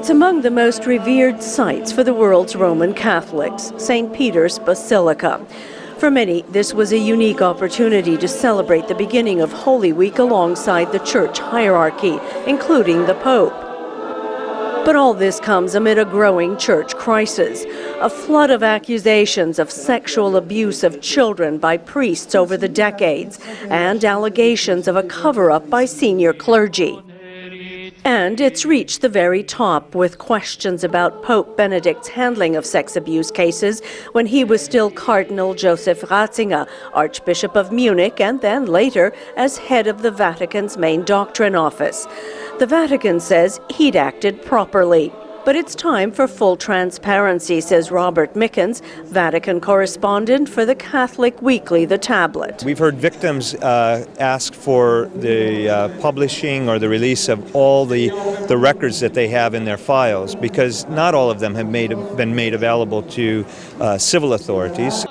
It's among the most revered sites for the world's Roman Catholics, St. Peter's Basilica. For many, this was a unique opportunity to celebrate the beginning of Holy Week alongside the church hierarchy, including the Pope. But all this comes amid a growing church crisis, a flood of accusations of sexual abuse of children by priests over the decades, and allegations of a cover-up by senior clergy. And it's reached the very top with questions about Pope Benedict's handling of sex abuse cases when he was still Cardinal Joseph Ratzinger, Archbishop of Munich, and then later as head of the Vatican's main doctrine office. The Vatican says he'd acted properly. But it's time for full transparency, says Robert Mickens, Vatican correspondent for the Catholic weekly The Tablet. We've heard victims ask for the publishing or the release of all the records that they have in their files, because not all of them have been made available to civil authorities.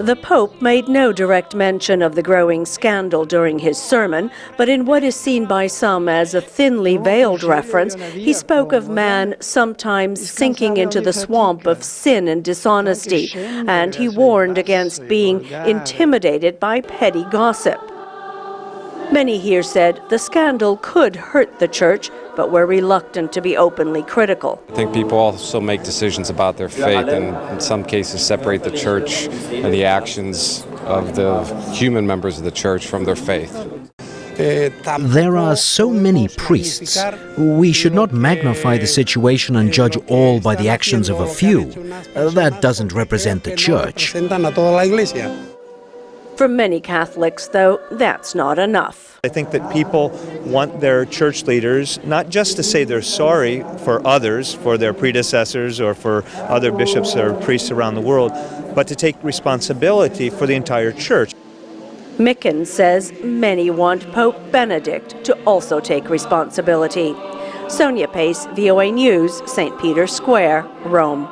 The Pope made no direct mention of the growing scandal during his sermon, but in what is seen by some as a thinly veiled reference, he spoke of man sometimes sinking into the swamp of sin and dishonesty, and he warned against being intimidated by petty gossip. Many here said the scandal could hurt the church, but were reluctant to be openly critical. I think people also make decisions about their faith and in some cases separate the church and the actions of the human members of the church from their faith. There are so many priests. We should not magnify the situation and judge all by the actions of a few. That doesn't represent the church. For many Catholics, though, that's not enough. I think that people want their church leaders not just to say they're sorry for others, for their predecessors or for other bishops or priests around the world, but to take responsibility for the entire church. Mickens says many want Pope Benedict to also take responsibility. Sonja Pace, VOA News, St. Peter's Square, Rome.